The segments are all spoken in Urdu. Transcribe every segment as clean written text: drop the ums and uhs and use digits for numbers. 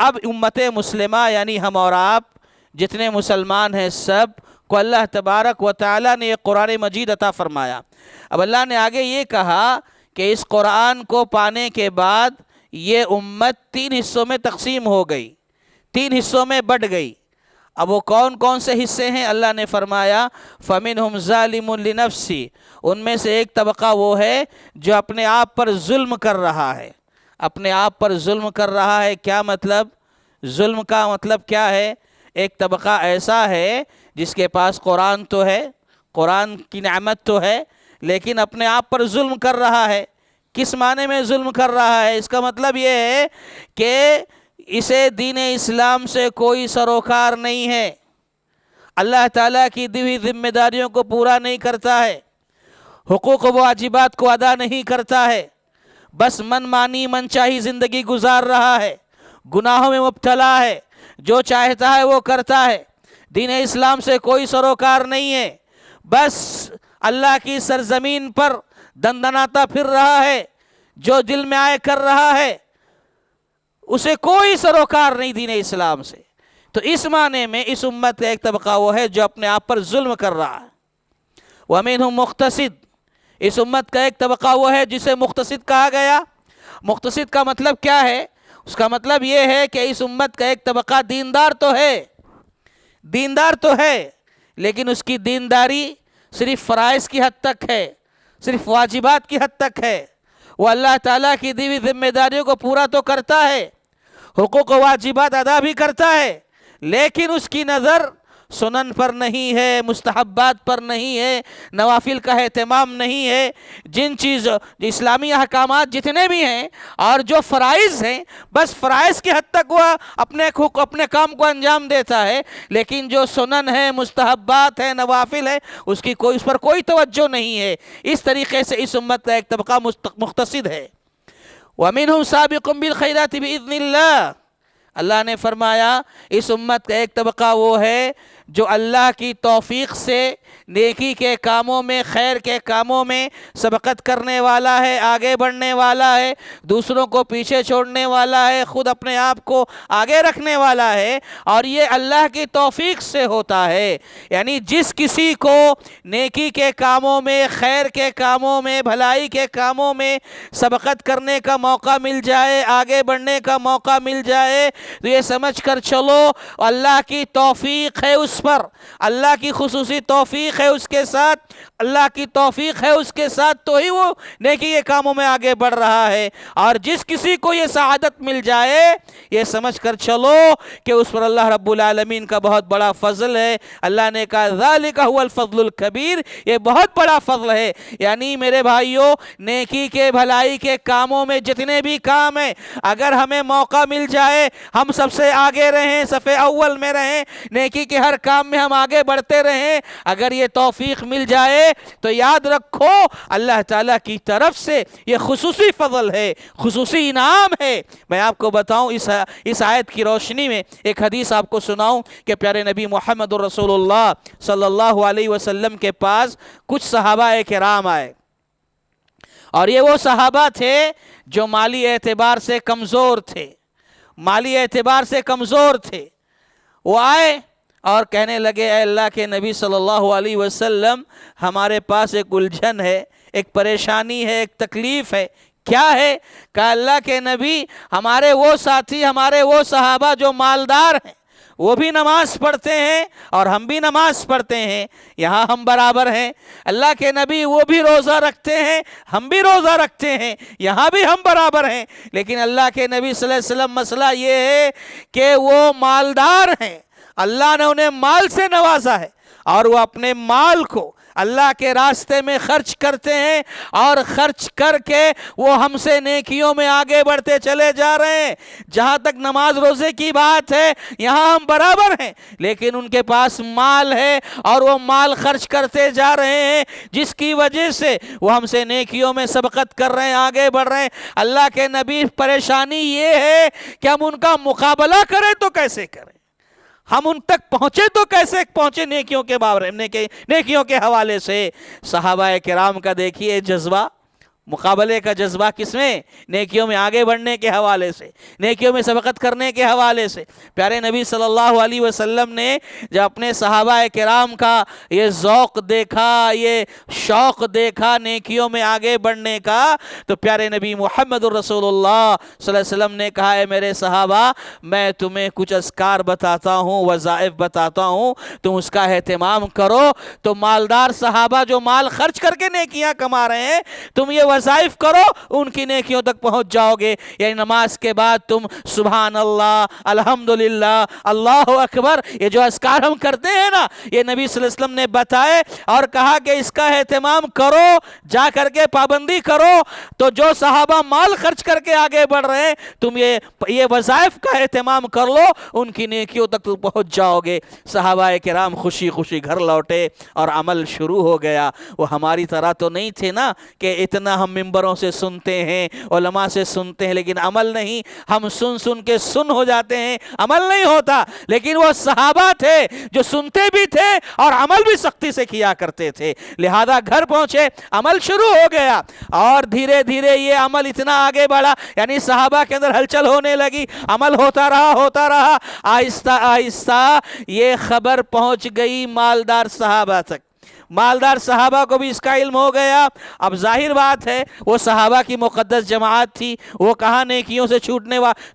اب امت مسلمہ یعنی ہم اور آپ جتنے مسلمان ہیں سب کو اللہ تبارک و تعالیٰ نے یہ قرآن مجید عطا فرمایا۔ اب اللہ نے آگے یہ کہا کہ اس قرآن کو پانے کے بعد یہ امت 3 حصوں میں تقسیم ہو گئی، 3 حصوں میں بٹ گئی۔ اب وہ کون کون سے حصے ہیں؟ اللہ نے فرمایا فَمِنْهُمْ ظَالِمٌ لِنَفْسِهِ، ان میں سے ایک طبقہ وہ ہے جو اپنے آپ پر ظلم کر رہا ہے، اپنے آپ پر ظلم کر رہا ہے۔ کیا مطلب؟ ظلم کا مطلب کیا ہے؟ ایک طبقہ ایسا ہے جس کے پاس قرآن تو ہے، قرآن کی نعمت تو ہے، لیکن اپنے آپ پر ظلم کر رہا ہے۔ کس معنی میں ظلم کر رہا ہے؟ اس کا مطلب یہ ہے کہ اسے دین اسلام سے کوئی سروکار نہیں ہے، اللہ تعالیٰ کی دی ہوئی ذمہ داریوں کو پورا نہیں کرتا ہے، حقوق و واجبات کو ادا نہیں کرتا ہے، بس من مانی من چاہی زندگی گزار رہا ہے، گناہوں میں مبتلا ہے، جو چاہتا ہے وہ کرتا ہے، دین اسلام سے کوئی سروکار نہیں ہے، بس اللہ کی سرزمین پر دندناتا پھر رہا ہے، جو دل میں آئے کر رہا ہے، اسے کوئی سروکار نہیں دین اسلام سے۔ تو اس معنی میں اس امت کا ایک طبقہ وہ ہے جو اپنے آپ پر ظلم کر رہا ہے۔ وَمِنْهُمْ مُقْتَصِد، اس امت کا ایک طبقہ وہ ہے جسے مقتصد کہا گیا۔ مقتصد کا مطلب کیا ہے؟ اس کا مطلب یہ ہے کہ اس امت کا ایک طبقہ دیندار تو ہے، دیندار تو ہے، لیکن اس کی دینداری صرف فرائض کی حد تک ہے، صرف واجبات کی حد تک ہے۔ وہ اللہ تعالیٰ کی دی ہوئی ذمہ داریوں کو پورا تو کرتا ہے، حقوق و واجبات ادا بھی کرتا ہے، لیکن اس کی نظر سنن پر نہیں ہے، مستحبات پر نہیں ہے، نوافل کا اہتمام نہیں ہے۔ جن چیزوں اسلامی احکامات جتنے بھی ہیں اور جو فرائض ہیں، بس فرائض کی حد تک وہ اپنے کام کو انجام دیتا ہے، لیکن جو سنن ہے، مستحبات ہے، نوافل ہے، اس پر کوئی توجہ نہیں ہے۔ اس طریقے سے اس امت کا ایک طبقہ مقتصد ہے۔ وَمِنْهُمْ سَابِقٌ بِالْخَيْرَاتِ بِإِذْنِ اللَّهِ، اللہ نے فرمایا اس امت کا ایک طبقہ وہ ہے جو اللہ کی توفیق سے نیکی کے کاموں میں، خیر کے کاموں میں سبقت کرنے والا ہے، آگے بڑھنے والا ہے، دوسروں کو پیچھے چھوڑنے والا ہے، خود اپنے آپ کو آگے رکھنے والا ہے، اور یہ اللہ کی توفیق سے ہوتا ہے۔ یعنی جس کسی کو نیکی کے کاموں میں، خیر کے کاموں میں، بھلائی کے کاموں میں سبقت کرنے کا موقع مل جائے، آگے بڑھنے کا موقع مل جائے، تو یہ سمجھ کر چلو اللہ کی توفیق ہے اس پر، اللہ کی خصوصی توفیق ہے اس کے ساتھ، اللہ کی توفیق ہے اس کے ساتھ، تو ہی وہ نیکی کے کاموں میں آگے بڑھ رہا ہے۔ اور جس کسی کو یہ سعادت مل جائے، یہ سمجھ کر چلو کہ اس پر اللہ رب العالمین کا بہت بڑا فضل ہے۔ اللہ نے کہا ذالک هو الفضل الکبیر، یہ بہت بڑا فضل ہے۔ یعنی میرے بھائیوں، نیکی کے بھلائی کے کاموں میں جتنے بھی کام ہیں، اگر ہمیں موقع مل جائے ہم سب سے آگے رہیں، صف اول میں رہیں، نیکی کے ہر کام میں ہم آگے بڑھتے رہیں، اگر یہ توفیق مل جائے تو یاد رکھو اللہ تعالیٰ کی طرف سے یہ خصوصی فضل ہے، خصوصی انعام ہے۔ میں آپ کو بتاؤں اس آیت کی روشنی میں ایک حدیث آپ کو سناؤں کہ پیارے نبی محمد رسول اللہ صلی اللہ علیہ وسلم کے پاس کچھ صحابہ کرام آئے، اور یہ وہ صحابہ تھے جو مالی اعتبار سے کمزور تھے، مالی اعتبار سے کمزور تھے۔ وہ آئے اور کہنے لگے اے اللہ کے نبی صلی اللہ علیہ وسلم، ہمارے پاس ایک الجھن ہے، ایک پریشانی ہے، ایک تکلیف ہے۔ کیا ہے؟ کہا اللہ کے نبی، ہمارے وہ ساتھی، ہمارے وہ صحابہ جو مالدار ہیں، وہ بھی نماز پڑھتے ہیں اور ہم بھی نماز پڑھتے ہیں، یہاں ہم برابر ہیں۔ اللہ کے نبی، وہ بھی روزہ رکھتے ہیں، ہم بھی روزہ رکھتے ہیں، یہاں بھی ہم برابر ہیں، لیکن اللہ کے نبی صلی اللہ علیہ وسلم مسئلہ یہ ہے کہ وہ مالدار ہیں، اللہ نے انہیں مال سے نوازا ہے، اور وہ اپنے مال کو اللہ کے راستے میں خرچ کرتے ہیں، اور خرچ کر کے وہ ہم سے نیکیوں میں آگے بڑھتے چلے جا رہے ہیں۔ جہاں تک نماز روزے کی بات ہے، یہاں ہم برابر ہیں، لیکن ان کے پاس مال ہے اور وہ مال خرچ کرتے جا رہے ہیں، جس کی وجہ سے وہ ہم سے نیکیوں میں سبقت کر رہے ہیں، آگے بڑھ رہے ہیں۔ اللہ کے نبی، پریشانی یہ ہے کہ ہم ان کا مقابلہ کریں تو کیسے کریں، ہم ان تک پہنچے تو کیسے پہنچے نیکیوں کے حوالے سے۔ صحابہ کرام کا دیکھیے جذبہ، مقابلے کا جذبہ کس میں؟ نیکیوں میں آگے بڑھنے کے حوالے سے، نیکیوں میں سبقت کرنے کے حوالے سے۔ پیارے نبی صلی اللہ علیہ وسلم نے جب اپنے صحابہ کرام کا یہ ذوق دیکھا، یہ شوق دیکھا نیکیوں میں آگے بڑھنے کا، تو پیارے نبی محمد الرسول اللہ صلی اللہ علیہ وسلم نے کہا ہے میرے صحابہ میں تمہیں کچھ اذکار بتاتا ہوں، وظائف بتاتا ہوں، تم اس کا اہتمام کرو۔ تو مالدار صحابہ جو مال خرچ کر کے نیکیاں کما رہے ہیں، تم یہ وظائف کرو، ان کی نیکیوں تک پہنچ جاؤ گے۔ یعنی نماز کے بعد تم سبحان اللہ، الحمدللہ، اللہ اکبر، یہ جو اذکار ہم کرتے ہیں نا، یہ نبی صلی اللہ علیہ وسلم نے بتائے اور کہا کہ اس کا اہتمام کرو، جا کر کے پابندی کرو۔ تو جو صحابہ مال خرچ کر کے آگے بڑھ رہے ہیں، تم یہ وظائف کا اہتمام کر لو، ان کی نیکیوں تک تم پہنچ جاؤ گے۔ صحابہ کرام خوشی خوشی گھر لوٹے اور عمل شروع ہو گیا۔ وہ ہماری طرح تو نہیں تھے نا کہ اتنا ہم ممبروں سے سنتے ہیں، علماء سے سنتے ہیں، لیکن عمل نہیں۔ ہم سن کے سن ہو جاتے ہیں، عمل نہیں ہوتا۔ لیکن وہ صحابہ تھے جو سنتے بھی تھے اور عمل بھی سختی سے کیا کرتے تھے۔ لہذا گھر پہنچے، عمل شروع ہو گیا اور دھیرے دھیرے یہ عمل اتنا آگے بڑھا، یعنی صحابہ کے اندر ہلچل ہونے لگی، عمل ہوتا رہا۔ آہستہ آہستہ یہ خبر پہنچ گئی مالدار صحابہ تک۔ مالدار صحابہ کو بھی اس کا علم ہو گیا۔ اب ظاہر بات ہے وہ صحابہ کی مقدس جماعت تھی، وہ کہاں نیکیوں سے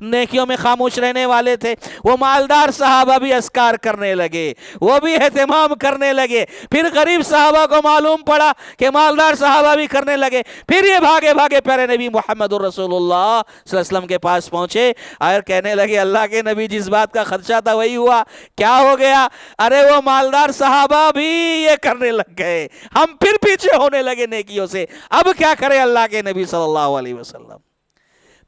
نیکیوں میں خاموش رہنے والے تھے۔ وہ مالدار صحابہ بھی اذکار کرنے لگے، وہ بھی اہتمام کرنے لگے۔ پھر غریب صحابہ کو معلوم پڑا کہ مالدار صحابہ بھی کرنے لگے۔ پھر یہ بھاگے بھاگے پیارے نبی محمد الرسول اللہ صلی اللہ علیہ وسلم کے پاس پہنچے اور کہنے لگے اللہ کے نبی جس بات کا خدشہ تھا وہی ہوا، کیا ہو گیا؟ ارے وہ مالدار صحابہ بھی یہ کرنے لگ گئے، ہم پھر پیچھے ہونے لگے نیکیوں سے، اب کیا کرے اللہ کے نبی صلی اللہ علیہ وسلم؟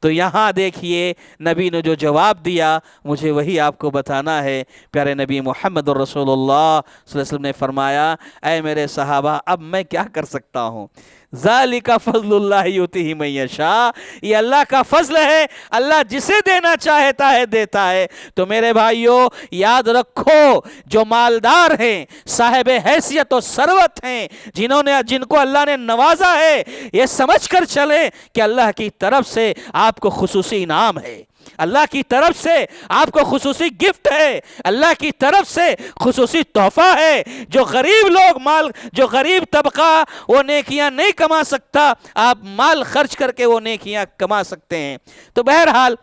تو یہاں دیکھیے نبی نے جو جواب دیا مجھے وہی آپ کو بتانا ہے۔ پیارے نبی محمد الرسول اللہ صلی اللہ علیہ وسلم نے فرمایا اے میرے صحابہ اب میں کیا کر سکتا ہوں؟ ذالک فضل اللہ یؤتیہ من یشاء، یہ اللہ کا فضل ہے، اللہ جسے دینا چاہتا ہے دیتا ہے۔ تو میرے بھائیوں یاد رکھو جو مالدار ہیں، صاحب حیثیت و ثروت ہیں، جن کو اللہ نے نوازا ہے، یہ سمجھ کر چلیں کہ اللہ کی طرف سے آپ کو خصوصی انعام ہے، اللہ کی طرف سے آپ کو خصوصی گفٹ ہے، اللہ کی طرف سے خصوصی تحفہ ہے۔ جو غریب طبقہ وہ نیکیاں نہیں کما سکتا، آپ مال خرچ کر کے وہ نیکیاں کما سکتے ہیں۔ تو بہرحال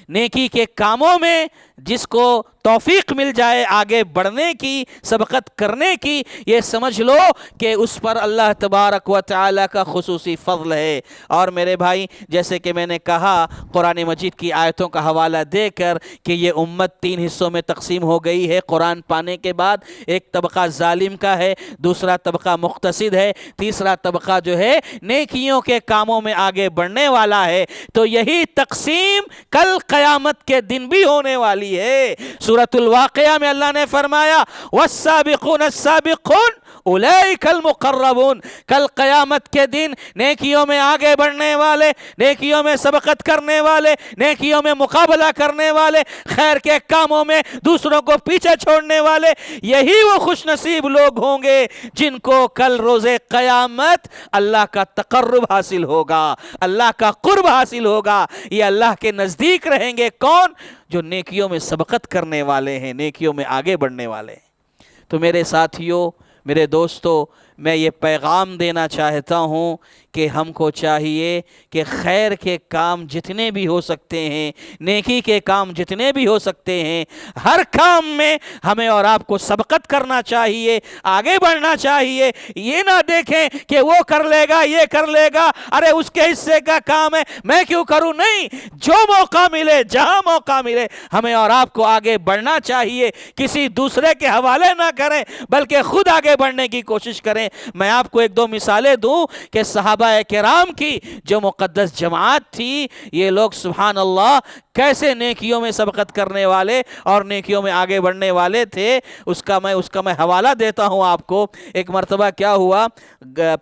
نیکی کے کاموں میں جس کو توفیق مل جائے آگے بڑھنے کی، سبقت کرنے کی، یہ سمجھ لو کہ اس پر اللہ تبارک و تعالی کا خصوصی فضل ہے۔ اور میرے بھائی جیسے کہ میں نے کہا قرآن مجید کی آیتوں کا حوالہ دے کر کہ یہ امت 3 حصوں میں تقسیم ہو گئی ہے قرآن پانے کے بعد۔ ایک طبقہ ظالم کا ہے، دوسرا طبقہ مقتصد ہے، تیسرا طبقہ جو ہے نیکیوں کے کاموں میں آگے بڑھنے والا ہے۔ تو یہی تقسیم کل قیامت کے دن بھی ہونے والی ہے۔ سورۃ الواقعہ میں اللہ نے فرمایا والسابقون السابقون اولئک المقربون، کل قیامت کے دن نیکیوں میں آگے بڑھنے والے، نیکیوں میں سبقت کرنے والے، نیکیوں میں مقابلہ کرنے والے، خیر کے کاموں میں دوسروں کو پیچھے چھوڑنے والے، یہی وہ خوش نصیب لوگ ہوں گے جن کو کل روز قیامت اللہ کا تقرب حاصل ہوگا، اللہ کا قرب حاصل ہوگا۔ یہ اللہ کے نزدیک رہیں گے کون؟ جو نیکیوں میں سبقت کرنے والے ہیں، نیکیوں میں آگے بڑھنے والے ہیں۔ تو میرے ساتھیوں، میرے دوستو، میں یہ پیغام دینا چاہتا ہوں کہ ہم کو چاہیے کہ خیر کے کام جتنے بھی ہو سکتے ہیں، نیکی کے کام جتنے بھی ہو سکتے ہیں، ہر کام میں ہمیں اور آپ کو سبقت کرنا چاہیے، آگے بڑھنا چاہیے۔ یہ نہ دیکھیں کہ وہ کر لے گا، یہ کر لے گا، ارے اس کے حصے کا کام ہے میں کیوں کروں؟ نہیں، جو موقع ملے، جہاں موقع ملے، ہمیں اور آپ کو آگے بڑھنا چاہیے۔ کسی دوسرے کے حوالے نہ کریں بلکہ خود آگے بڑھنے کی کوشش کریں۔ میں آپ کو 1-2 مثالیں دوں کہ صحابہ کرام کی جو مقدس جماعت تھی، یہ لوگ سبحان اللہ کیسے نیکیوں میں سبقت کرنے والے اور نیکیوں میں آگے بڑھنے والے تھے، اس کا میں حوالہ دیتا ہوں آپ کو۔ ایک مرتبہ کیا ہوا،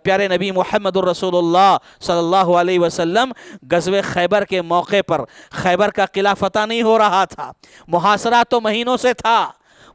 پیارے نبی محمد الرسول اللہ صلی اللہ علیہ وسلم غزوہ خیبر کے موقع پر، خیبر کا قلعہ فتح نہیں ہو رہا تھا، محاصرہ تو مہینوں سے تھا،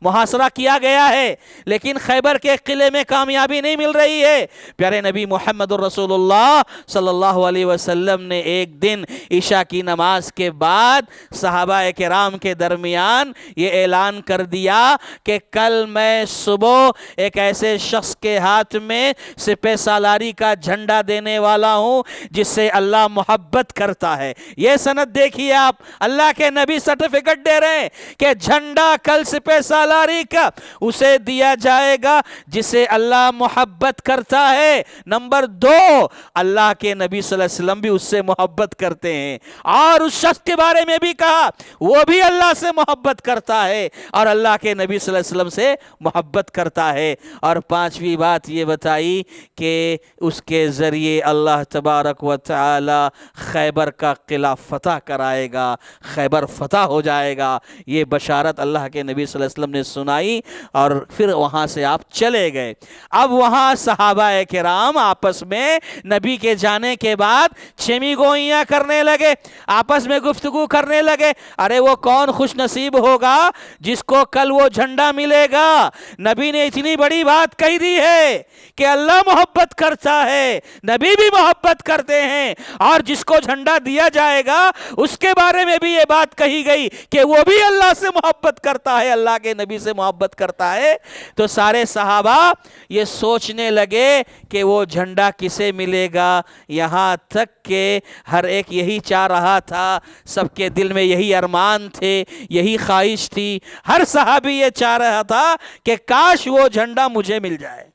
محاصرہ کیا گیا ہے، لیکن خیبر کے قلعے میں کامیابی نہیں مل رہی ہے۔ پیارے نبی محمد الرسول اللہ صلی اللہ علیہ وسلم نے ایک دن عشاء کی نماز کے بعد صحابہ کرام کے درمیان یہ اعلان کر دیا کہ کل میں صبح ایک ایسے شخص کے ہاتھ میں سپہ سالاری کا جھنڈا دینے والا ہوں جس سے اللہ محبت کرتا ہے۔ یہ سند دیکھیے آپ، اللہ کے نبی سرٹیفکیٹ دے رہے ہیں کہ جھنڈا کل سپہ سالاری کا اسے دیا جائے گا جسے اللہ محبت کرتا ہے۔ نمبر 2، اللہ کے نبی صلی اللہ علیہ وسلم بھی اس سے محبت کرتے ہیں، اور اس شخص کے بارے میں بھی کہا وہ بھی اللہ سے محبت کرتا ہے اور اللہ کے نبی صلی اللہ علیہ وسلم سے محبت کرتا ہے۔ اور 5ویں بات یہ بتائی کہ اس کے ذریعے اللہ تبارک و تعالی خیبر کا قلعہ فتح کرائے گا، خیبر فتح ہو جائے گا۔ یہ بشارت اللہ کے نبی صلی اللہ علیہ وسلم نے سنائی اور پھر وہاں سے آپ چلے گئے۔ اب وہاں صحابہ کرام آپس میں نبی کے جانے کے بعد چھمی گوئیاں کرنے لگے، آپس میں گفتگو کرنے لگے، ارے وہ کون خوش نصیب ہوگا جس کو کل وہ جھنڈا ملے گا۔ نبی نے اتنی بڑی بات کہی دی ہے کہ اللہ محبت کرتا ہے، نبی بھی محبت کرتے ہیں، اور جس کو جھنڈا دیا جائے گا اس کے بارے میں بھی یہ بات کہی گئی کہ وہ بھی اللہ سے محبت کرتا ہے، اللہ کے نبی سے محبت کرتا ہے۔ تو سارے صحابہ یہ سوچنے لگے کہ وہ جھنڈا کسے ملے گا، یہاں تک کہ ہر ایک یہی چاہ رہا تھا، سب کے دل میں یہی ارمان تھے، یہی خواہش تھی، ہر صحابی یہ چاہ رہا تھا کہ کاش وہ جھنڈا مجھے مل جائے،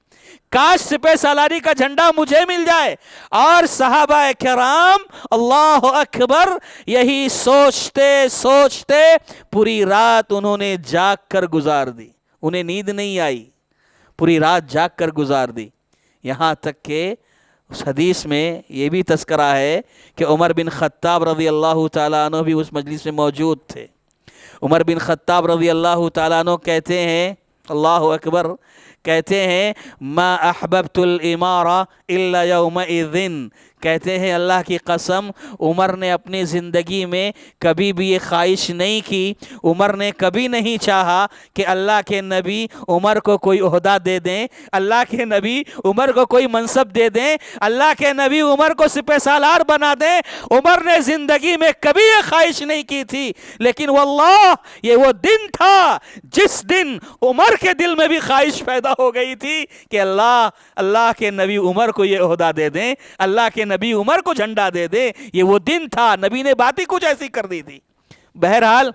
کاش سپہ سالاری کا جھنڈا مجھے مل جائے۔ اور صحابہ کرام اللہ اکبر یہی سوچتے سوچتے پوری رات انہوں نے جاگ کر گزار دی، انہیں نیند نہیں آئی، پوری رات جاگ کر گزار دی۔ یہاں تک کہ اس حدیث میں یہ بھی تذکرہ ہے کہ عمر بن خطاب رضی اللہ تعالیٰ عنہ بھی اس مجلس میں موجود تھے۔ عمر بن خطاب رضی اللہ تعالیٰ عنہ کہتے ہیں، اللہ اکبر، کہتے ہیں ما احببت الامارہ الا یومئذ، کہتے ہیں اللہ کی قسم عمر نے اپنی زندگی میں کبھی بھی یہ خواہش نہیں کی، عمر نے کبھی نہیں چاہا کہ اللہ کے نبی عمر کو کوئی عہدہ دے دیں، اللہ کے نبی عمر کو کوئی منصب دے دیں، اللہ کے نبی عمر کو سپہ سالار بنا دیں۔ عمر نے زندگی میں کبھی یہ خواہش نہیں کی تھی، لیکن واللہ یہ وہ دن تھا جس دن عمر کے دل میں بھی خواہش پیدا ہو گئی تھی کہ اللہ کے نبی عمر کو یہ عہدہ دے دیں، اللہ کے نبی عمر کو جھنڈا دے دے۔ یہ وہ دن تھا، نبی نے بات ہی کچھ ایسی کر دی تھی۔ بہرحال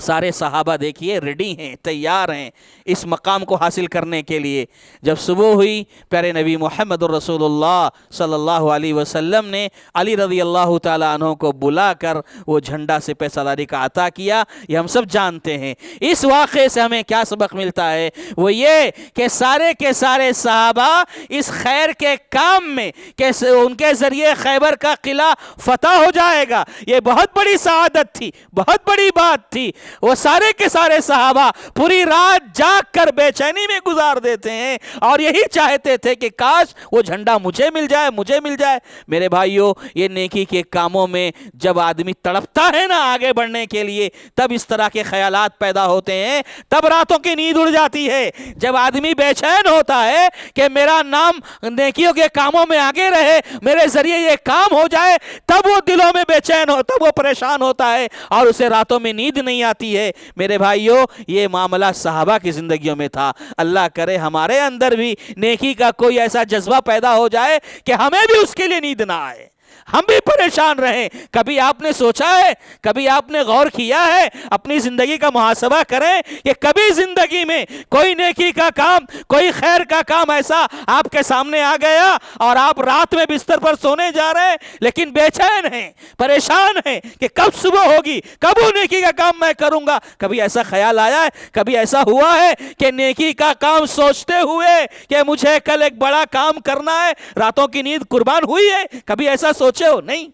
سارے صحابہ دیکھیے ریڈی ہیں، تیار ہیں اس مقام کو حاصل کرنے کے لیے۔ جب صبح ہوئی پیارے نبی محمد الرسول اللہ صلی اللہ علیہ وسلم نے علی رضی اللہ تعالیٰ عنہ کو بلا کر وہ جھنڈا سپہ سالاری کا عطا کیا۔ یہ ہم سب جانتے ہیں۔ اس واقعے سے ہمیں کیا سبق ملتا ہے؟ وہ یہ کہ سارے کے سارے صحابہ اس خیر کے کام میں کہ ان کے ذریعے خیبر کا قلعہ فتح ہو جائے گا، یہ بہت بڑی سعادت تھی، بہت بڑی بات تھی۔ وہ سارے کے سارے صحابہ پوری رات جاگ کر بے چینی میں گزار دیتے ہیں اور یہی چاہتے تھے کہ کاش وہ جھنڈا مجھے مل جائے، مجھے مل جائے۔ میرے بھائیو، یہ نیکی کے کاموں میں جب آدمی تڑپتا ہے نا آگے بڑھنے کے لیے، تب اس طرح کے خیالات پیدا ہوتے ہیں، تب راتوں کی نیند اڑ جاتی ہے۔ جب آدمی بے چین ہوتا ہے کہ میرا نام نیکیوں کے کاموں میں آگے رہے، میرے ذریعے یہ کام ہو جائے، تب وہ دلوں میں بے چین ہو، تب وہ پریشان ہوتا ہے اور اسے راتوں میں نیند نہیں آتی ہے۔ میرے بھائیو، یہ معاملہ صحابہ کی زندگیوں میں تھا۔ اللہ کرے ہمارے اندر بھی نیکی کا کوئی ایسا جذبہ پیدا ہو جائے کہ ہمیں بھی اس کے لیے نیند نہ آئے، ہم بھی پریشان رہیں۔ کبھی آپ نے سوچا ہے، کبھی آپ نے غور کیا ہے، اپنی زندگی کا محاسبہ کریں کہ کبھی زندگی میں کوئی نیکی کا کام، کوئی خیر کا کام ایسا آپ کے سامنے آ گیا اور آپ رات میں بستر پر سونے جا رہے ہیں لیکن بے چین ہیں، پریشان ہیں کہ کب صبح ہوگی، کب وہ نیکی کا کام میں کروں گا؟ کبھی ایسا خیال آیا ہے؟ کبھی ایسا ہوا ہے کہ نیکی کا کام سوچتے ہوئے کہ مجھے کل ایک بڑا کام کرنا ہے، راتوں کی نیند قربان ہوئی ہے؟ کبھی ایسا سوچے ہو؟ نہیں۔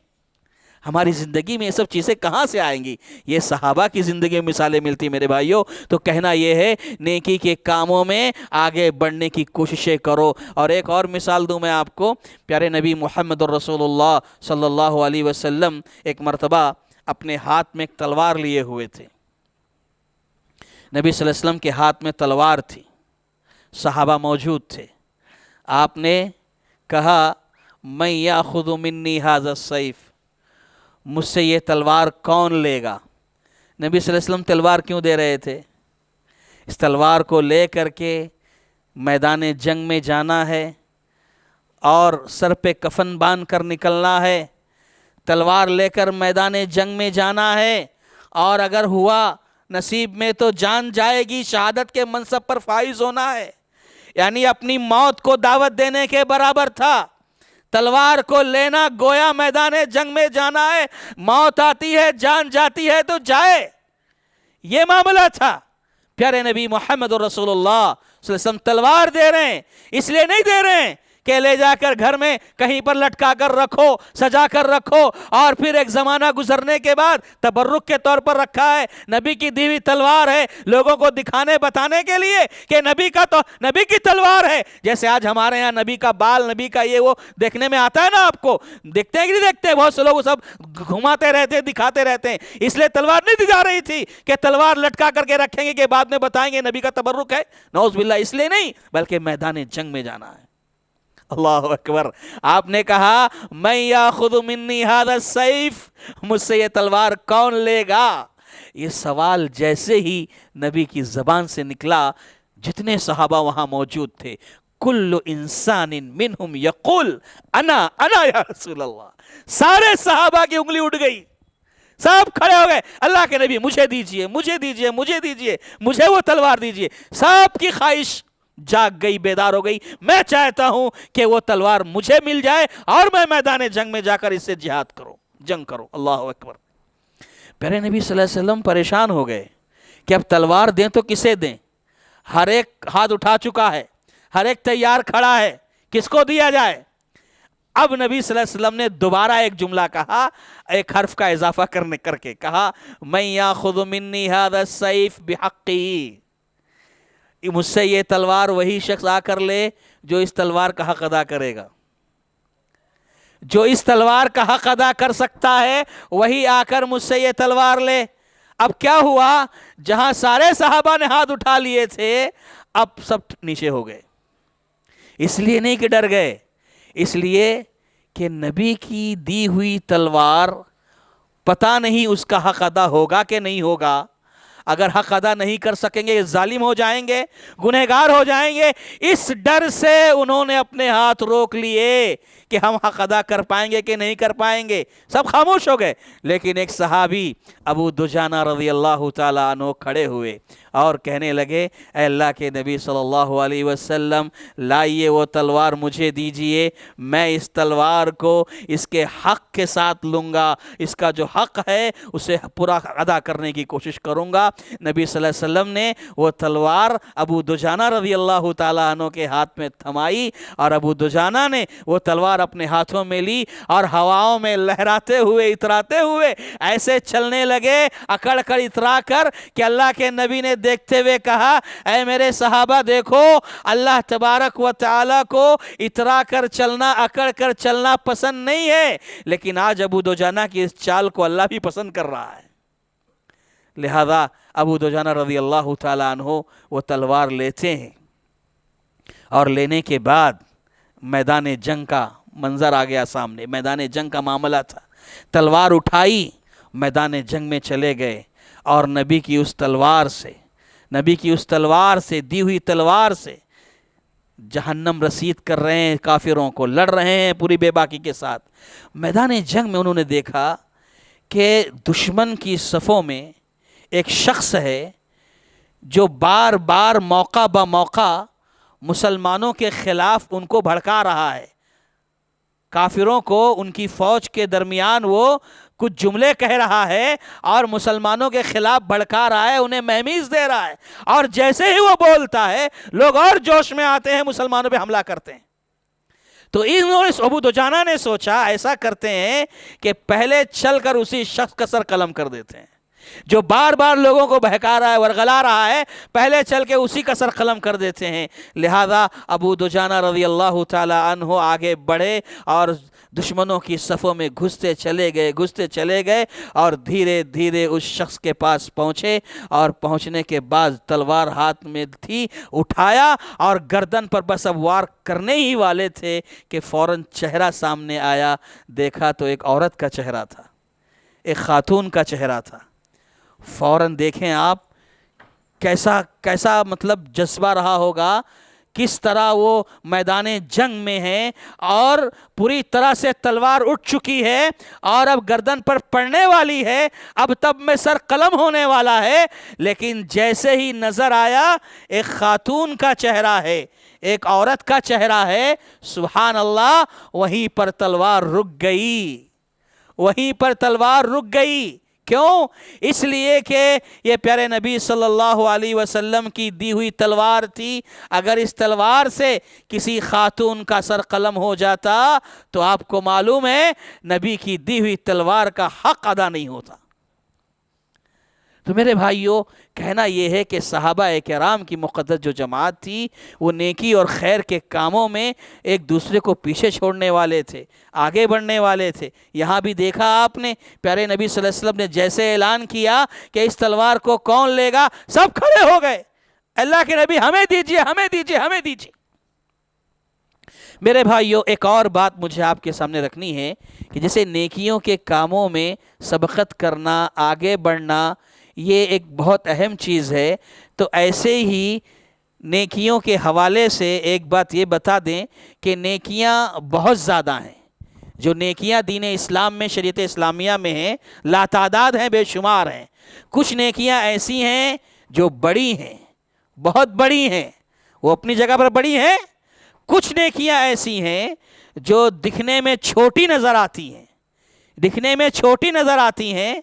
ہماری زندگی میں یہ سب چیزیں کہاں سے آئیں گی؟ یہ صحابہ کی زندگی میں مثالیں ملتی میرے بھائیوں۔ تو کہنا یہ ہے نیکی کے کاموں میں آگے بڑھنے کی کوششیں کرو۔ اور ایک اور مثال دوں میں آپ کو، پیارے نبی محمد الرسول اللہ صلی اللہ علیہ وسلم ایک مرتبہ اپنے ہاتھ میں ایک تلوار لیے ہوئے تھے۔ نبی صلی اللہ علیہ وسلم کے ہاتھ میں تلوار تھی، صحابہ موجود تھے. آپ نے کہا من یاخذ منی ھذا السیف، مجھ سے یہ تلوار کون لے گا؟ نبی صلی اللہ علیہ وسلم تلوار کیوں دے رہے تھے؟ اس تلوار کو لے کر کے میدان جنگ میں جانا ہے اور سر پہ کفن باندھ کر نکلنا ہے. تلوار لے کر میدان جنگ میں جانا ہے، اور اگر ہوا نصیب میں تو جان جائے گی، شہادت کے منصب پر فائز ہونا ہے. یعنی اپنی موت کو دعوت دینے کے برابر تھا. تلوار کو لینا گویا میدان جنگ میں جانا ہے، موت آتی ہے جان جاتی ہے تو جائے، یہ معاملہ تھا. پیارے نبی محمد رسول اللہ صلی اللہ علیہ وسلم تلوار دے رہے ہیں، اس لیے نہیں دے رہے ہیں کہ لے جا کر گھر میں کہیں پر لٹکا کر رکھو، سجا کر رکھو، اور پھر ایک زمانہ گزرنے کے بعد تبرک کے طور پر رکھا ہے. نبی کی دی ہوئی تلوار ہے، لوگوں کو دکھانے بتانے کے لیے کہ نبی کی تلوار ہے. جیسے آج ہمارے ہاں نبی کا بال، نبی کا یہ وہ دیکھنے میں آتا ہے نا، آپ کو دیکھتے ہیں کہ نہیں دیکھتے؟ بہت سے لوگ سب گھماتے رہتے ہیں، دکھاتے رہتے ہیں. اس لیے تلوار نہیں دی جا رہی تھی کہ تلوار لٹکا کر کے رکھیں گے کہ بعد میں بتائیں گے نبی کا تبرک ہے، نعوذ باللہ. اس لیے نہیں، بلکہ میدان جنگ میں جانا ہے. اللہ اکبر. آپ نے کہا من یاخذ منی ھذا السیف، مجھ سے یہ تلوار کون لے گا؟ یہ سوال جیسے ہی نبی کی زبان سے نکلا، جتنے صحابہ وہاں موجود تھے، کل انسان منہم یقول انا یا رسول اللہ. سارے صحابہ کی انگلی اٹھ گئی، سب کھڑے ہو گئے. اللہ کے نبی مجھے دیجئے، مجھے دیجئے، مجھے دیجئے، مجھے وہ تلوار دیجئے. سب کی خواہش جاگ گئی، بیدار ہو گئی. میں چاہتا ہوں کہ وہ تلوار مجھے مل جائے اور میں میدان جنگ میں جا کر اس سے جہاد کروں، جنگ کروں. اللہ اکبر. پیارے نبی صلی اللہ علیہ وسلم پریشان ہو گئے کہ اب تلوار دیں تو کسے دیں؟ ہر ایک ہاتھ اٹھا چکا ہے، ہر ایک تیار کھڑا ہے، کس کو دیا جائے؟ اب نبی صلی اللہ علیہ وسلم نے دوبارہ ایک جملہ کہا، ایک حرف کا اضافہ کر کے کہا من یاخذ منی ھذا السیف بحقہ. مجھ سے یہ تلوار وہی شخص آ کر لے جو اس تلوار کا حق ادا کرے گا. جو اس تلوار کا حق ادا کر سکتا ہے وہی آ کر مجھ سے یہ تلوار لے. اب کیا ہوا؟ جہاں سارے صحابہ نے ہاتھ اٹھا لیے تھے، اب سب نیچے ہو گئے. اس لیے نہیں کہ ڈر گئے، اس لیے کہ نبی کی دی ہوئی تلوار پتہ نہیں اس کا حق ادا ہوگا کہ نہیں ہوگا. اگر حق ادا نہیں کر سکیں گے ظالم ہو جائیں گے، گنہگار ہو جائیں گے. اس ڈر سے انہوں نے اپنے ہاتھ روک لیے کہ ہم حق ادا کر پائیں گے کہ نہیں کر پائیں گے. سب خاموش ہو گئے. لیکن ایک صحابی ابو دجانہ رضی اللہ تعالیٰ عنہ کھڑے ہوئے اور کہنے لگے اے اللہ کے نبی صلی اللہ علیہ وسلم، لائیے وہ تلوار مجھے دیجئے، میں اس تلوار کو اس کے حق کے ساتھ لوں گا، اس کا جو حق ہے اسے پورا ادا کرنے کی کوشش کروں گا. نبی صلی اللہ علیہ وسلم نے وہ تلوار ابو دجانہ رضی اللہ تعالیٰ عنہ کے ہاتھ میں تھمائی، اور ابو دجانہ نے وہ تلوار اپنے ہاتھوں میں لی اور ہواؤں میں لہراتے ہوئے، اتراتے ہوئے ایسے چلنے لگے، اکڑ کر اترا کر کہ اللہ کے نبی نے دیکھتے ہوئے کہا اے میرے صحابہ دیکھو، اللہ تبارک و تعالیٰ کو اترا کر چلنا، اکڑ کر چلنا پسند نہیں ہے، لیکن آج ابو دجانہ کی اس چال کو اللہ بھی پسند کر رہا ہے. لہذا ابو دجانہ رضی اللہ تعالیٰ عنہ وہ تلوار لیتے ہیں، اور لینے کے بعد میدان جنگ کا منظر آ گیا سامنے. میدان جنگ کا معاملہ تھا. تلوار اٹھائی، میدان جنگ میں چلے گئے، اور نبی کی اس تلوار سے دی ہوئی تلوار سے جہنم رسید کر رہے ہیں، کافروں کو لڑ رہے ہیں پوری بے باکی کے ساتھ. میدان جنگ میں انہوں نے دیکھا کہ دشمن کی صفوں میں ایک شخص ہے جو بار بار موقع بہ موقع مسلمانوں کے خلاف ان کو بھڑکا رہا ہے. کافروں کو ان کی فوج کے درمیان وہ کچھ جملے کہہ رہا ہے اور مسلمانوں کے خلاف بھڑکا رہا ہے، انہیں مہمیز دے رہا ہے، اور جیسے ہی وہ بولتا ہے لوگ اور جوش میں آتے ہیں، مسلمانوں پہ حملہ کرتے ہیں. تو انہوں نے ابو دجانہ نے سوچا ایسا کرتے ہیں کہ پہلے چل کر اسی شخص کا سر قلم کر دیتے ہیں جو بار بار لوگوں کو بہکا رہا ہے، ورغلا رہا ہے، پہلے چل کے اسی کا سر قلم کر دیتے ہیں. لہذا ابو دجانہ رضی اللہ تعالی عنہ آگے بڑھے اور دشمنوں کی صفوں میں گھستے چلے گئے اور دھیرے دھیرے اس شخص کے پاس پہنچے، اور پہنچنے کے بعد تلوار ہاتھ میں تھی، اٹھایا اور گردن پر بس اب وار کرنے ہی والے تھے کہ فوراً چہرہ سامنے آیا، دیکھا تو ایک عورت کا چہرہ تھا، ایک خاتون کا چہرہ تھا۔ فوراً دیکھیں آپ کیسا مطلب جذبہ رہا ہوگا، کس طرح وہ میدان جنگ میں ہے اور پوری طرح سے تلوار اٹھ چکی ہے اور اب گردن پر پڑنے والی ہے، اب تب میں سر قلم ہونے والا ہے، لیکن جیسے ہی نظر آیا ایک خاتون کا چہرہ ہے، ایک عورت کا چہرہ ہے، سبحان اللہ، وہیں پر تلوار رک گئی۔ کیوں؟ اس لیے کہ یہ پیارے نبی صلی اللہ علیہ وسلم کی دی ہوئی تلوار تھی، اگر اس تلوار سے کسی خاتون کا سر قلم ہو جاتا تو آپ کو معلوم ہے نبی کی دی ہوئی تلوار کا حق ادا نہیں ہوتا۔ تو میرے بھائیوں، کہنا یہ ہے کہ صحابہ کرام کی مقدس جو جماعت تھی وہ نیکی اور خیر کے کاموں میں ایک دوسرے کو پیچھے چھوڑنے والے تھے، آگے بڑھنے والے تھے۔ یہاں بھی دیکھا آپ نے، پیارے نبی صلی اللہ علیہ وسلم نے جیسے اعلان کیا کہ اس تلوار کو کون لے گا، سب کھڑے ہو گئے، اللہ کے نبی ہمیں دیجیے، ہمیں دیجیے، ہمیں دیجیے۔ میرے بھائیوں، ایک اور بات مجھے آپ کے سامنے رکھنی ہے کہ جیسے نیکیوں کے کاموں میں سبقت کرنا، آگے بڑھنا، یہ ایک بہت اہم چیز ہے، تو ایسے ہی نیکیوں کے حوالے سے ایک بات یہ بتا دیں کہ نیکیاں بہت زیادہ ہیں، جو نیکیاں دین اسلام میں، شریعت اسلامیہ میں ہیں، لاتعداد ہیں، بے شمار ہیں۔ کچھ نیکیاں ایسی ہیں جو بڑی ہیں، بہت بڑی ہیں، وہ اپنی جگہ پر بڑی ہیں۔ کچھ نیکیاں ایسی ہیں جو دکھنے میں چھوٹی نظر آتی ہیں،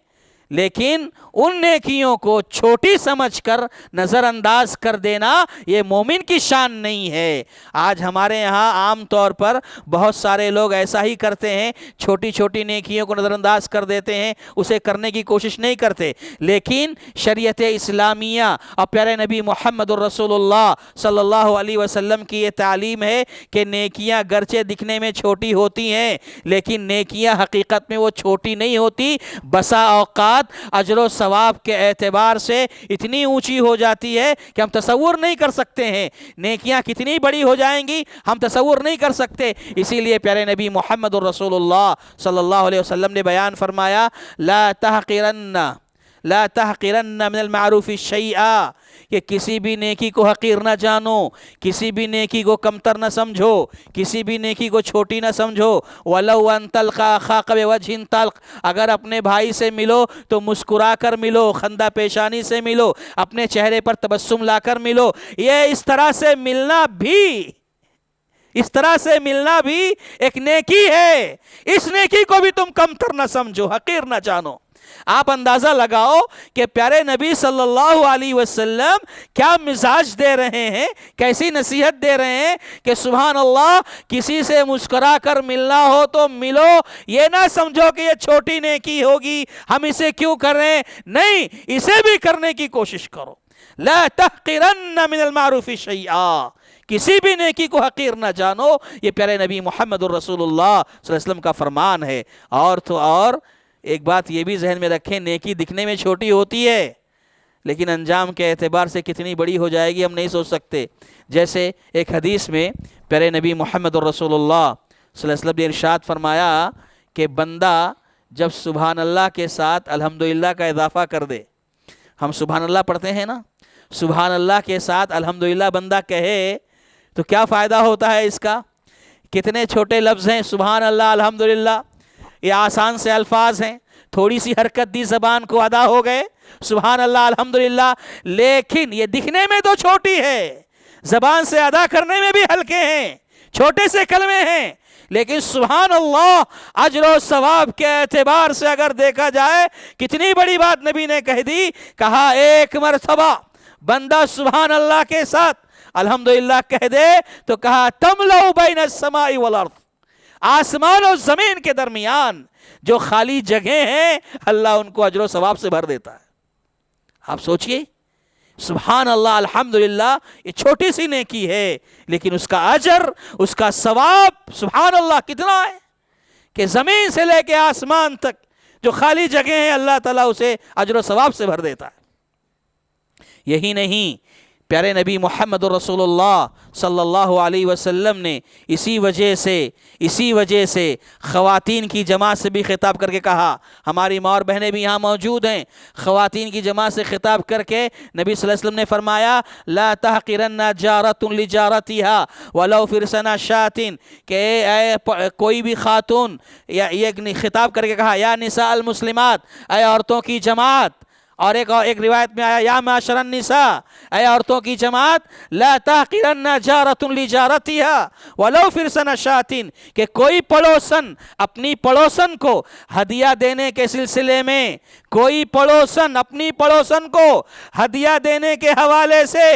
لیکن ان نیکیوں کو چھوٹی سمجھ کر نظر انداز کر دینا یہ مومن کی شان نہیں ہے۔ آج ہمارے یہاں عام طور پر بہت سارے لوگ ایسا ہی کرتے ہیں، چھوٹی چھوٹی نیکیوں کو نظر انداز کر دیتے ہیں، اسے کرنے کی کوشش نہیں کرتے، لیکن شریعت اسلامیہ اور پیارے نبی محمد الرسول اللہ صلی اللہ علیہ وسلم کی یہ تعلیم ہے کہ نیکیاں گرچہ دکھنے میں چھوٹی ہوتی ہیں لیکن نیکیاں حقیقت میں وہ چھوٹی نہیں ہوتی، بسا اوقات اجر و ثواب کے اعتبار سے اتنی اونچی ہو جاتی ہے کہ ہم تصور نہیں کر سکتے ہیں، نیکیاں کتنی بڑی ہو جائیں گی ہم تصور نہیں کر سکتے۔ اسی لیے پیارے نبی محمد الرسول اللہ صلی اللہ علیہ وسلم نے بیان فرمایا، لا تحقرن من المعروف شیئا، کہ کسی بھی نیکی کو حقیر نہ جانو، کسی بھی نیکی کو کمتر نہ سمجھو، کسی بھی نیکی کو چھوٹی نہ سمجھو۔ وَلَوْ أَن تَلْقَىٰ أَخَاكَ بِوَجْهٍ طَلْقٍ، اگر اپنے بھائی سے ملو تو مسکرا کر ملو، خندہ پیشانی سے ملو، اپنے چہرے پر تبسم لا کر ملو۔ یہ اس طرح سے ملنا بھی ایک نیکی ہے، اس نیکی کو بھی تم کمتر نہ سمجھو، حقیر نہ جانو۔ آپ اندازہ لگاؤ کہ پیارے نبی صلی اللہ علیہ وسلم کیا مزاج دے رہے ہیں، کیسی نصیحت دے رہے ہیں کہ سبحان اللہ، کسی سے مسکرا کر ملنا ہو تو ملو، یہ نہ سمجھو کہ یہ چھوٹی نیکی ہوگی، ہم اسے کیوں کریں، نہیں، اسے بھی کرنے کی کوشش کرو۔ لا تحقرن من المعروف شیئا، کسی بھی نیکی کو حقیر نہ جانو، یہ پیارے نبی محمد الرسول اللہ صلی اللہ علیہ وسلم کا فرمان ہے۔ اور تو اور ایک بات یہ بھی ذہن میں رکھیں، نیکی دکھنے میں چھوٹی ہوتی ہے لیکن انجام کے اعتبار سے کتنی بڑی ہو جائے گی ہم نہیں سوچ سکتے۔ جیسے ایک حدیث میں پیارے نبی محمد الرسول اللہ صلی اللہ علیہ وسلم نے ارشاد فرمایا کہ بندہ جب سبحان اللہ کے ساتھ الحمدللہ کا اضافہ کر دے، ہم سبحان اللہ پڑھتے ہیں نا، سبحان اللہ کے ساتھ الحمدللہ بندہ کہے تو کیا فائدہ ہوتا ہے اس کا؟ کتنے چھوٹے لفظ ہیں، سبحان اللہ، الحمدللہ، یہ آسان سے الفاظ ہیں، تھوڑی سی حرکت دی زبان کو ادا ہو گئے، سبحان اللہ، الحمدللہ، لیکن یہ دکھنے میں تو چھوٹی ہے، زبان سے ادا کرنے میں بھی ہلکے ہیں، چھوٹے سے کلمے ہیں، لیکن سبحان اللہ اجر و ثواب کے اعتبار سے اگر دیکھا جائے کتنی بڑی بات نبی نے کہہ دی۔ کہا ایک مرتبہ بندہ سبحان اللہ کے ساتھ الحمدللہ کہہ دے تو کہا تملأ بین السماء والارض، آسمان و زمین کے درمیان جو خالی جگہیں ہیں اللہ ان کو اجر و ثواب سے بھر دیتا ہے۔ آپ سوچئے، سبحان اللہ، الحمدللہ، یہ چھوٹی سی نیکی ہے لیکن اس کا اجر، اس کا ثواب سبحان اللہ کتنا ہے، کہ زمین سے لے کے آسمان تک جو خالی جگہ ہیں اللہ تعالیٰ اسے اجر و ثواب سے بھر دیتا ہے۔ یہی نہیں، پیارے نبی محمد رسول اللہ صلی اللہ علیہ وسلم نے اسی وجہ سے خواتین کی جماعت سے بھی خطاب کر کے کہا، ہماری ماں اور بہنیں بھی یہاں موجود ہیں، خواتین کی جماعت سے خطاب کر کے نبی صلی اللہ علیہ وسلم نے فرمایا لا تحقرن جارۃ لجارتها ولو فرسنا شاۃ، کہ کوئی بھی خاتون، یا یہ خطاب کر کے کہا یا نساء المسلمات، اے عورتوں کی جماعت، اور ایک روایت میں آیا یا معاشر النساء، اے عورتوں کی جماعت، لا تحقرن جارۃ لجارتها ولو فرسن شاۃ، کہ کوئی پڑوسن اپنی پڑوسن کو ہدیہ دینے کے سلسلے میں، کوئی پڑوسن اپنی پڑوسن کو ہدیہ دینے کے حوالے سے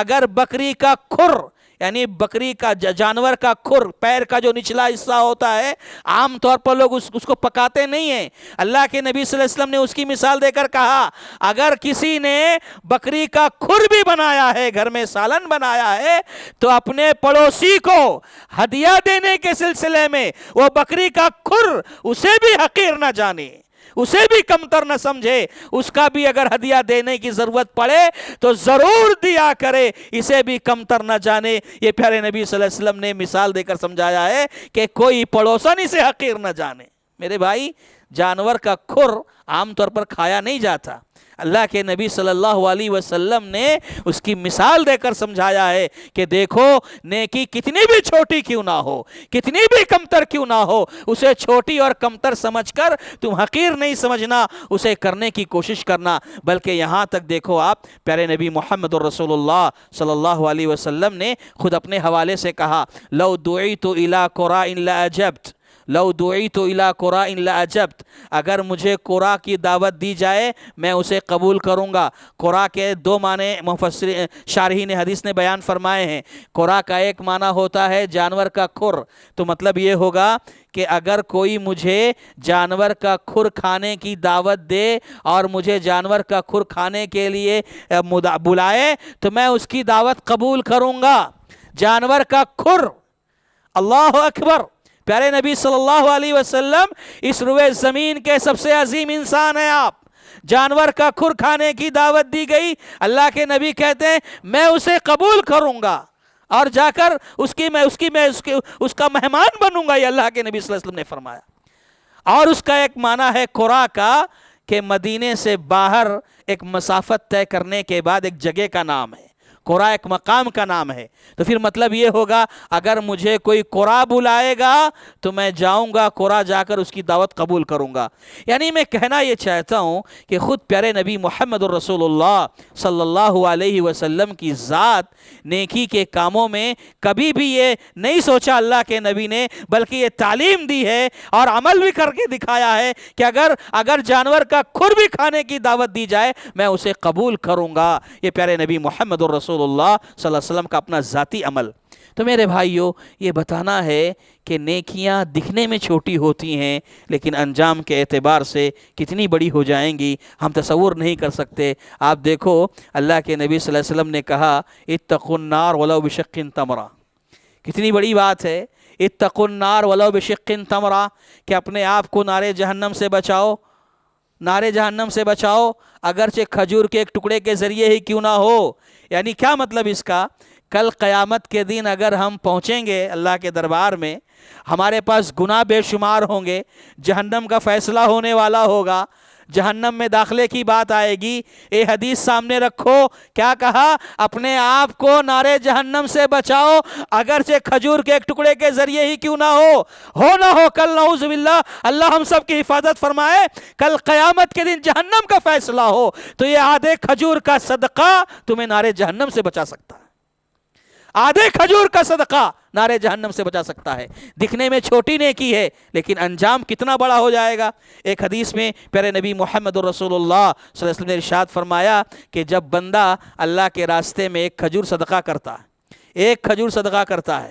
اگر بکری کا کھر، یعنی بکری کا جانور کا کھر، پیر کا جو نچلا حصہ ہوتا ہے، عام طور پر لوگ اس کو پکاتے نہیں ہیں، اللہ کے نبی صلی اللہ علیہ وسلم نے اس کی مثال دے کر کہا اگر کسی نے بکری کا کھر بھی بنایا ہے، گھر میں سالن بنایا ہے، تو اپنے پڑوسی کو ہدیہ دینے کے سلسلے میں وہ بکری کا کھر اسے بھی حقیر نہ جانے، اسے بھی کمتر نہ سمجھے، اس کا بھی اگر ہدیہ دینے کی ضرورت پڑے تو ضرور دیا کرے، اسے بھی کمتر نہ جانے۔ یہ پیارے نبی صلی اللہ علیہ وسلم نے مثال دے کر سمجھایا ہے کہ کوئی پڑوسن اسے حقیر نہ جانے۔ میرے بھائی، جانور کا کھر عام طور پر کھایا نہیں جاتا، اللہ کے نبی صلی اللہ علیہ وسلم نے اس کی مثال دے کر سمجھایا ہے کہ دیکھو نیکی کتنی بھی چھوٹی کیوں نہ ہو، کتنی بھی کمتر کیوں نہ ہو، اسے چھوٹی اور کمتر سمجھ کر تم حقیر نہیں سمجھنا، اسے کرنے کی کوشش کرنا۔ بلکہ یہاں تک دیکھو آپ، پیارے نبی محمد رسول اللہ صلی اللہ علیہ وسلم نے خود اپنے حوالے سے کہا لو دعیت الی قراء لاجبت، لو دعیت الی قراء لاجبت، اگر مجھے قراء کی دعوت دی جائے میں اسے قبول کروں گا۔ قراء کے دو معنی شارحین حدیث نے بیان فرمائے ہیں۔ قراء کا ایک معنی ہوتا ہے جانور کا کھر، تو مطلب یہ ہوگا کہ اگر کوئی مجھے جانور کا کھر کھانے کی دعوت دے اور مجھے جانور کا کھر کھانے کے لیے بلائے تو میں اس کی دعوت قبول کروں گا۔ جانور کا کھر، اللہ اکبر، پیارے نبی صلی اللہ علیہ وسلم اس روئے زمین کے سب سے عظیم انسان ہیں آپ، جانور کا کھر کھانے کی دعوت دی گئی، اللہ کے نبی کہتے ہیں میں اسے قبول کروں گا اور جا کر اس کا مہمان بنوں گا، یہ اللہ کے نبی صلی اللہ علیہ وسلم نے فرمایا۔ اور اس کا ایک معنی ہے قراء کا کہ مدینے سے باہر ایک مسافت طے کرنے کے بعد ایک جگہ کا نام ہے، قراء ایک مقام کا نام ہے۔ تو پھر مطلب یہ ہوگا اگر مجھے کوئی قراء بلائے گا تو میں جاؤں گا، قراء جا کر اس کی دعوت قبول کروں گا۔ یعنی میں کہنا یہ چاہتا ہوں کہ خود پیارے نبی محمد الرسول اللہ صلی اللہ علیہ وسلم کی ذات نیکی کے کاموں میں کبھی بھی یہ نہیں سوچا اللہ کے نبی نے، بلکہ یہ تعلیم دی ہے اور عمل بھی کر کے دکھایا ہے کہ اگر جانور کا کھر بھی کھانے کی دعوت دی جائے میں اسے قبول کروں گا۔ یہ پیارے نبی محمد الرسول اللہ صلی اللہ علیہ وسلم کا اپنا ذاتی عمل۔ تو میرے بھائیوں، یہ بتانا ہے کہ نیکیاں دکھنے میں چھوٹی ہوتی ہیں لیکن انجام کے اعتبار سے کتنی بڑی ہو جائیں گی ہم تصور نہیں کر سکتے۔ آپ دیکھو اللہ کے نبی صلی اللہ علیہ وسلم نے کہا اتقوا النار ولو بشق تمرہ، کتنی بڑی بات ہے، اتقوا النار ولو بشق تمرہ، کہ اپنے آپ کو نارے جہنم سے بچاؤ، نارے جہنم سے بچاؤ اگرچہ کھجور کے ایک ٹکڑے کے ذریعے ہی کیوں نہ ہو۔ یعنی کیا مطلب اس کا؟ کل قیامت کے دن اگر ہم پہنچیں گے اللہ کے دربار میں، ہمارے پاس گناہ بے شمار ہوں گے، جہنم کا فیصلہ ہونے والا ہوگا، جہنم میں داخلے کی بات آئے گی، یہ حدیث سامنے رکھو، کیا کہا؟ اپنے آپ کو نارے جہنم سے بچاؤ اگرچہ کھجور کے ایک ٹکڑے کے ذریعے ہی کیوں نہ ہو نہ ہو کل نعوذ باللہ، اللہ ہم سب کی حفاظت فرمائے، کل قیامت کے دن جہنم کا فیصلہ ہو تو یہ آدھے کھجور کا صدقہ تمہیں نارے جہنم سے بچا سکتا ہے، آدھے کھجور کا صدقہ نارے جہنم سے بچا سکتا ہے۔ دکھنے میں چھوٹی نیکی ہے لیکن انجام کتنا بڑا ہو جائے گا۔ ایک حدیث میں پیارے نبی محمد رسول اللہ صلی اللہ علیہ وسلم نے ارشاد فرمایا کہ جب بندہ اللہ کے راستے میں ایک کھجور صدقہ کرتا ہے، ایک کھجور صدقہ کرتا ہے،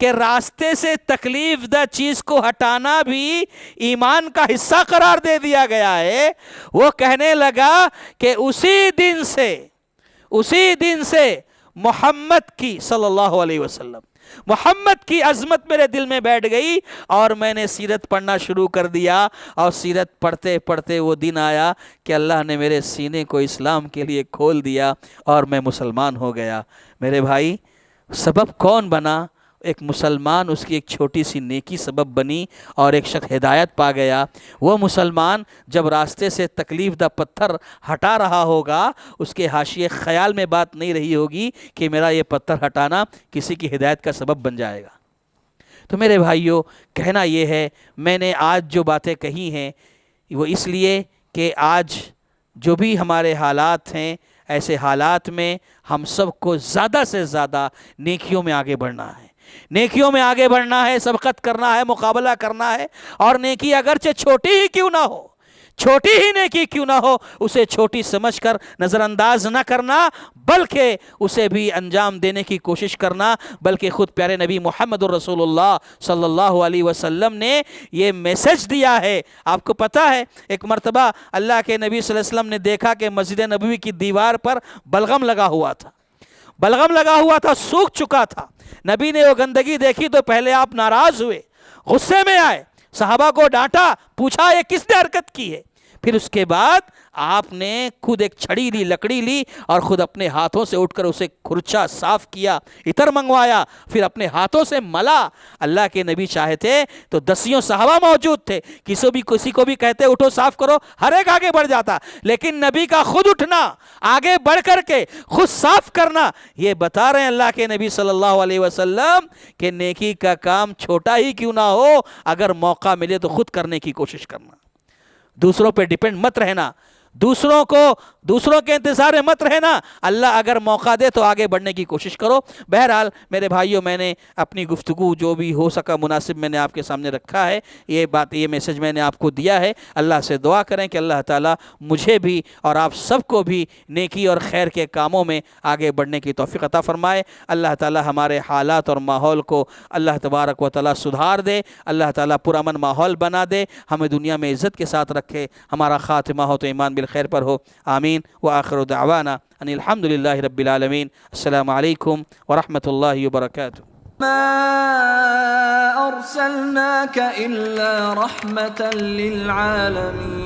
کہ راستے سے تکلیف دہ چیز کو ہٹانا بھی ایمان کا حصہ قرار دے دیا گیا ہے، وہ کہنے لگا کہ اسی دن سے محمد کی صلی اللہ علیہ وسلم، محمد کی عظمت میرے دل میں بیٹھ گئی اور میں نے سیرت پڑھنا شروع کر دیا، اور سیرت پڑھتے پڑھتے وہ دن آیا کہ اللہ نے میرے سینے کو اسلام کے لیے کھول دیا اور میں مسلمان ہو گیا۔ میرے بھائی، سبب کون بنا؟ ایک مسلمان، اس کی ایک چھوٹی سی نیکی سبب بنی اور ایک شخص ہدایت پا گیا۔ وہ مسلمان جب راستے سے تکلیف دہ پتھر ہٹا رہا ہوگا، اس کے حاشیے خیال میں بات نہیں رہی ہوگی کہ میرا یہ پتھر ہٹانا کسی کی ہدایت کا سبب بن جائے گا۔ تو میرے بھائیوں، کہنا یہ ہے، میں نے آج جو باتیں کہی ہیں وہ اس لیے کہ آج جو بھی ہمارے حالات ہیں، ایسے حالات میں ہم سب کو زیادہ سے زیادہ نیکیوں میں آگے بڑھنا ہے، نیکیوں میں آگے بڑھنا ہے، سبقت کرنا ہے، مقابلہ کرنا ہے، اور نیکی اگرچہ چھوٹی ہی کیوں نہ ہو، چھوٹی ہی نیکی کیوں نہ ہو، اسے چھوٹی سمجھ کر نظر انداز نہ کرنا، بلکہ اسے بھی انجام دینے کی کوشش کرنا۔ بلکہ خود پیارے نبی محمد الرسول اللہ صلی اللہ علیہ وسلم نے یہ میسج دیا ہے۔ آپ کو پتہ ہے، ایک مرتبہ اللہ کے نبی صلی اللہ علیہ وسلم نے دیکھا کہ مسجد نبوی کی دیوار پر بلغم لگا ہوا تھا، سوکھ چکا تھا۔ نبی نے وہ گندگی دیکھی تو پہلے آپ ناراض ہوئے، غصے میں آئے، صحابہ کو ڈانٹا، پوچھا یہ کس نے حرکت کی ہے؟ پھر اس کے بعد آپ نے خود ایک چھڑی لی، لکڑی لی، اور خود اپنے ہاتھوں سے اٹھ کر اسے کھرچا، صاف کیا، عطر منگوایا، پھر اپنے ہاتھوں سے ملا۔ اللہ کے نبی چاہتے تو دسیوں صحابہ موجود تھے، کسی کو بھی کہتے اٹھو صاف کرو، ہر ایک آگے بڑھ جاتا، لیکن نبی کا خود اٹھنا، آگے بڑھ کر کے خود صاف کرنا، یہ بتا رہے ہیں اللہ کے نبی صلی اللہ علیہ وسلم کہ نیکی کا کام چھوٹا ہی کیوں نہ ہو، اگر موقع ملے تو خود کرنے کی کوشش کرنا، دوسروں پہ ڈیپینڈ مت رہنا، دوسروں کے انتظار میں مت رہنا، اللہ اگر موقع دے تو آگے بڑھنے کی کوشش کرو۔ بہرحال میرے بھائیوں، میں نے اپنی گفتگو جو بھی ہو سکا مناسب میں نے آپ کے سامنے رکھا ہے، یہ میسج میں نے آپ کو دیا ہے۔ اللہ سے دعا کریں کہ اللہ تعالیٰ مجھے بھی اور آپ سب کو بھی نیکی اور خیر کے کاموں میں آگے بڑھنے کی توفیق عطا فرمائے۔ اللہ تعالیٰ ہمارے حالات اور ماحول کو اللہ تبارک و تعالیٰ سدھار دے، اللہ تعالیٰ پرامن ماحول بنا دے، ہمیں دنیا میں عزت کے ساتھ رکھے، ہمارا خاتمہ ہو تو ایمان بالخیر پر ہو، آمین۔ وآخر دعوانا ان الحمد للہ رب العالمین۔ السلام علیکم ورحمۃ اللہ وبرکاتہ۔ ما أرسلناك إلا رحمة للعالمين